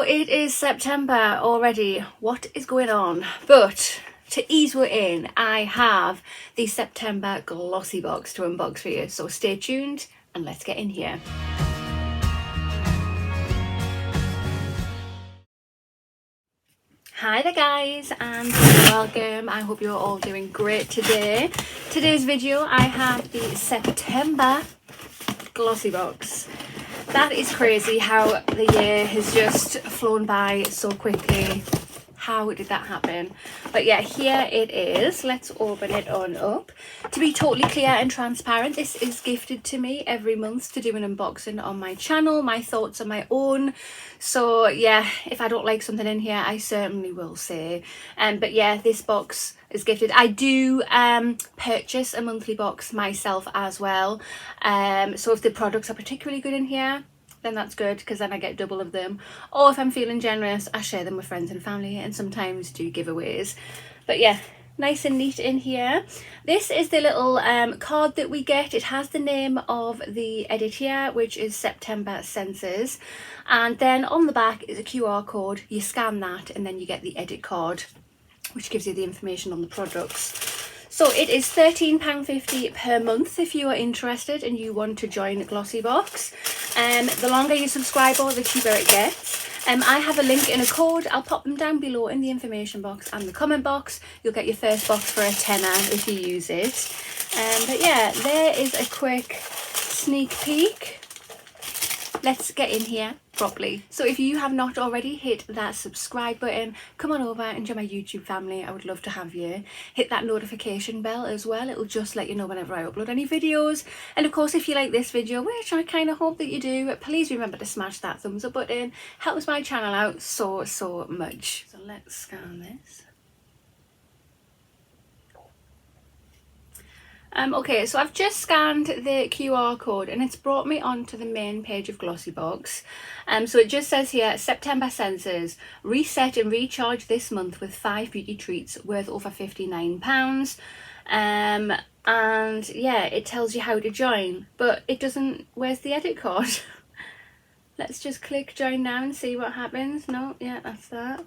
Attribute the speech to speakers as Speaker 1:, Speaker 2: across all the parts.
Speaker 1: it is September already. What is going on? But to ease you in, I have the September GlossyBox to unbox for you. So stay tuned and let's get in here. Hi there guys and welcome. I hope you're all doing great today. Today's video I have the September GlossyBox. That is crazy how the year has just flown by so quickly. How did that happen? But yeah, here it is. Let's open it on up. To be totally clear and transparent, this is gifted to me every month to do an unboxing on my channel. My thoughts are my own. So yeah, if I don't like something in here, I certainly will say. But yeah, this box is gifted. I do purchase a monthly box myself as well. So if the products are particularly good in here, then that's good because then I get double of them. Or if I'm feeling generous, I share them with friends and family and sometimes do giveaways. But yeah, nice and neat in here. This is the little card that we get. It has the name of the edit here, which is September Senses. And then on the back is a QR code. You scan that and then you get the edit card, which gives you the information on the products. So it is £13.50 per month if you are interested and you want to join GlossyBox. The longer you subscribe, the cheaper it gets. I have a link and a code. I'll pop them down below in the information box and the comment box. You'll get your first box for a tenner if you use it. But yeah, there is a quick sneak peek. Let's get in here properly. So if you have not already, hit that subscribe button, come on over and join my YouTube family. I would love to have you. Hit that notification bell as well. It'll just let you know whenever I upload any videos. And of course, if you like this video, which I kind of hope that you do, please remember to smash that thumbs up button. Helps my channel out so much. So let's scan this. Okay, so I've just scanned the QR code and it's brought me onto the main page of GlossyBox. So it just says here, September Senses, reset and recharge this month with 5 beauty treats worth over £59. And yeah, it tells you how to join, but it doesn't, where's the edit card? Let's just click join now and see what happens. No, yeah, that's that.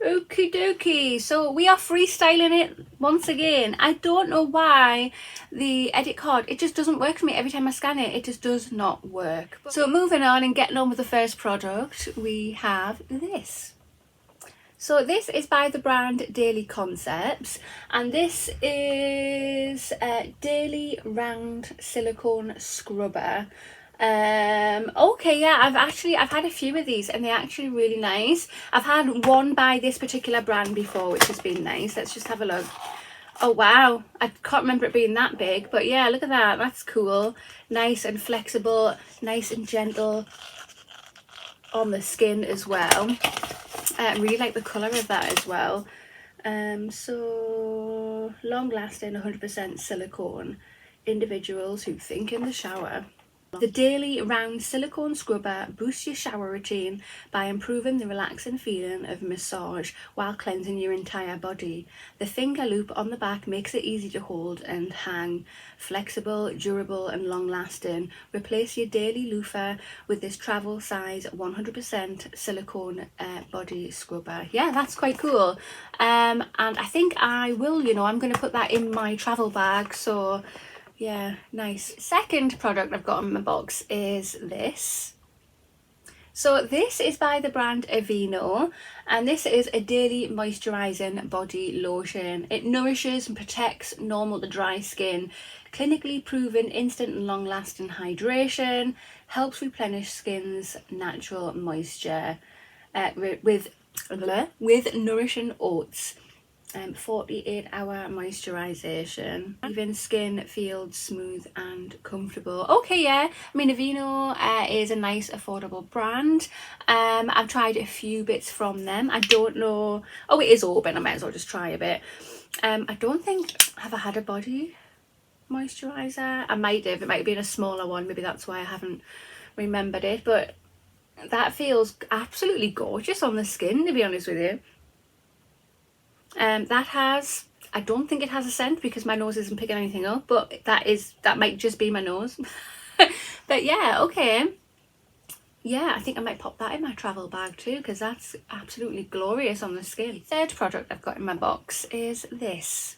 Speaker 1: Okie dokie, so we are freestyling it once again. I don't know why the edit card, it just doesn't work for me. Every time I scan it, it just does not work. So moving on and getting on with the first product, we have this. So this is by the brand Daily Concepts, and this is a Daily Round Silicone Scrubber. Okay, yeah, I've had a few of these and they're actually really nice. I've had one by this particular brand before, which has been nice. Let's just have a look. Oh wow, I can't remember it being that big, but yeah, look at that. That's cool. Nice and flexible, nice and gentle on the skin as well. I really like the colour of that as well. So long lasting, 100% silicone. Individuals who think in the shower. The Daily Round Silicone Scrubber boosts your shower routine by improving the relaxing feeling of massage while cleansing your entire body. The finger loop on the back makes it easy to hold and hang. Flexible, durable and long lasting. Replace your daily loofah with this travel size 100% silicone body scrubber. Yeah, that's quite cool. And I think I will, I'm going to put that in my travel bag. So yeah, nice. Second product I've got in my box is this. So this is by the brand Aveeno, and this is a daily moisturising body lotion. It nourishes and protects normal to dry skin. Clinically proven instant and long lasting hydration. Helps replenish skin's natural moisture with nourishing oats. 48-hour moisturization. Even skin feels smooth and comfortable. Okay, yeah, I mean Aveeno is a nice affordable brand. I've tried a few bits from them. I don't know, oh it is open, I might as well just try a bit. I don't think, have I had a body moisturizer? I might have, it might have been a smaller one, maybe that's why I haven't remembered it, but that feels absolutely gorgeous on the skin, to be honest with you. I don't think it has a scent because my nose isn't picking anything up, but that might just be my nose. But yeah, okay. yeah, I think I might pop that in my travel bag too, because that's absolutely glorious on the skin. The third product I've got in my box is this.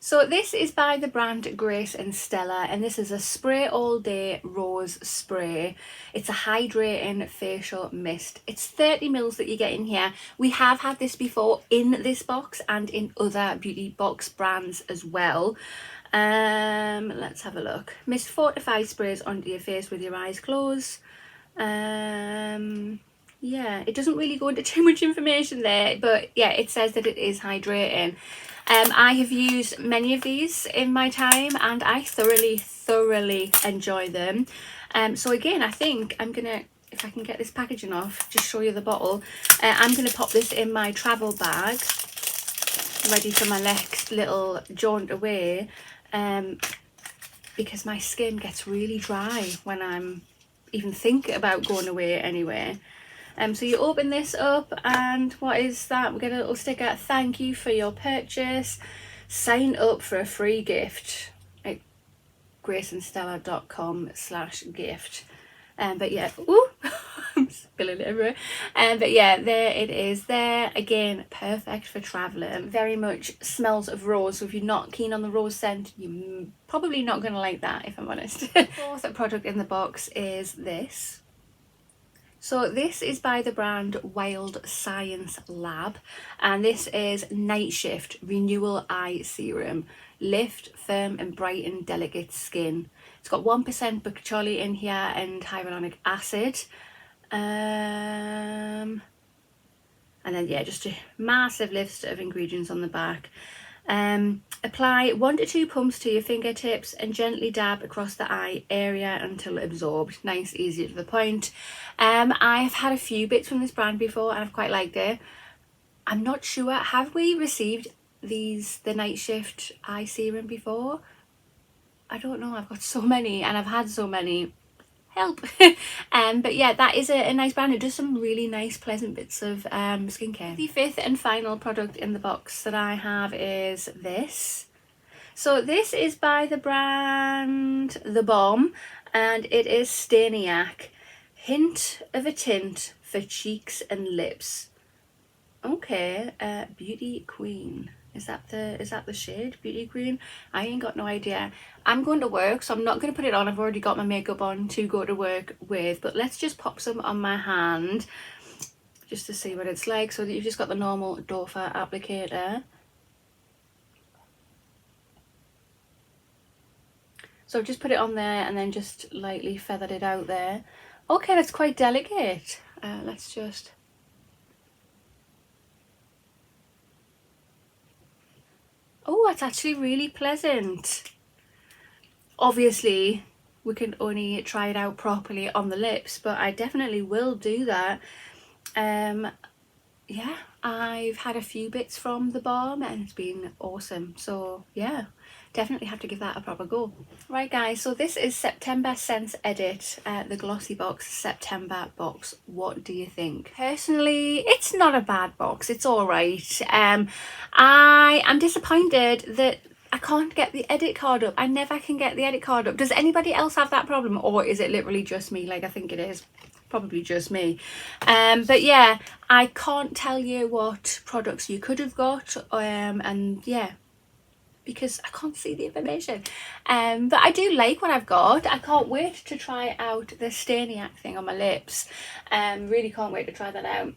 Speaker 1: So this is by the brand Grace and Stella, and this is a spray all day rose spray. It's a hydrating facial mist. It's 30 mils that you get in here. We have had this before in this box and in other beauty box brands as well. Let's have a look. Mist 4 to 5 sprays onto your face with your eyes closed. Yeah, it doesn't really go into too much information there, but yeah, it says that it is hydrating. I have used many of these in my time and I thoroughly enjoy them. So again, I think I'm gonna, if I can get this packaging off, just show you the bottle. I'm gonna pop this in my travel bag, ready for my next little jaunt away, because my skin gets really dry when I'm even thinking about going away anyway. So you open this up and what is that? We get a little sticker, thank you for your purchase, sign up for a free gift at graceandstella.com/gift. But yeah, ooh, I'm spilling it everywhere. But yeah, there it is there. Again, perfect for traveling. Very much smells of rose, so if you're not keen on the rose scent, you're probably not going to like that, if I'm honest. Fourth product in the box is this. So this is by the brand Wild Science Lab, and this is Night Shift Renewal Eye Serum. Lift, firm and brighten delicate skin. It's got 1% baccholi in here and hyaluronic acid. And then yeah, just a massive list of ingredients on the back. Apply 1 to 2 pumps to your fingertips and gently dab across the eye area until absorbed. Nice, easy, to the point. I've had a few bits from this brand before and I've quite liked it. I'm not sure, have we received the Night Shift eye serum before? I don't know, I've got so many and I've had so many. Help. But yeah, that is a nice brand. It does some really nice pleasant bits of skincare. The fifth and final product in the box that I have is this. So this is by the brand The Bomb and it is Staniac, hint of a tint for cheeks and lips. Okay, Beauty Queen. Is that the shade, Beauty Queen? I ain't got no idea. I'm going to work, so I'm not going to put it on. I've already got my makeup on to go to work with, but let's just pop some on my hand just to see what it's like. So that you've just got the normal doe-foot applicator. So I've just put it on there and then just lightly feathered it out there. Okay, that's quite delicate. Let's just... Oh, that's actually really pleasant. Obviously, we can only try it out properly on the lips, but I definitely will do that. Yeah, I've had a few bits from The Bomb and it's been awesome. So yeah, definitely have to give that a proper go. Right guys, so this is September Scents Edit, the GlossyBox September box. What do you think? Personally, it's not a bad box, it's all right. I am disappointed that I can't get the edit card up. I never can get the edit card up. Does anybody else have that problem, or is it literally just me? Like, I think it is probably just me. But yeah, I can't tell you what products you could have got, and yeah, because I can't see the information. But I do like what I've got. I can't wait to try out the Staniac thing on my lips. Really can't wait to try that out.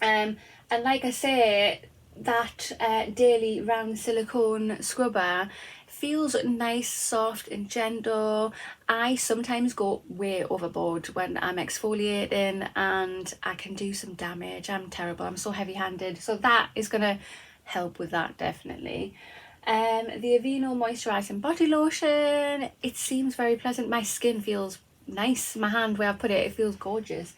Speaker 1: And like I say, that daily round silicone scrubber feels nice, soft and gentle. I sometimes go way overboard when I'm exfoliating and I can do some damage. I'm terrible, I'm so heavy-handed, so that is gonna help with that definitely. The Aveeno moisturising body lotion, it seems very pleasant. My skin feels nice, my hand where I put it, it feels gorgeous.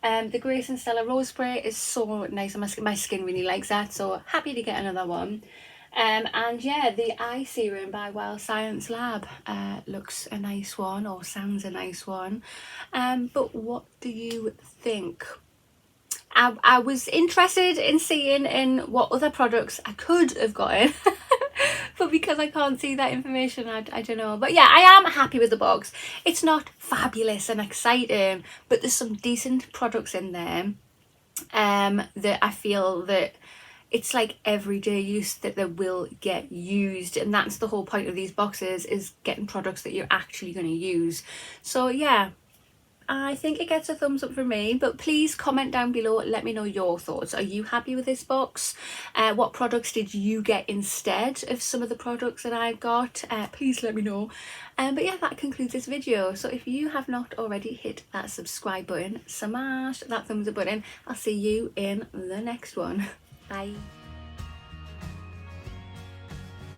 Speaker 1: The Grace and Stella Rose Spray is so nice on my skin really likes that, so happy to get another one. And yeah, the eye serum by Wild Science Lab looks a nice one, or sounds a nice one. But what do you think? I was interested in seeing in what other products I could have gotten but because I can't see that information, I don't know. But yeah, I am happy with the box. It's not fabulous and exciting, but there's some decent products in there that I feel that it's like everyday use that they will get used, and that's the whole point of these boxes, is getting products that you're actually going to use. So yeah, I think it gets a thumbs up from me, but please comment down below, let me know your thoughts. Are you happy with this box? What products did you get instead of some of the products that I got? Please let me know. But yeah, that concludes this video. So if you have not already, hit that subscribe button, smash that thumbs up button. I'll see you in the next one. Bye.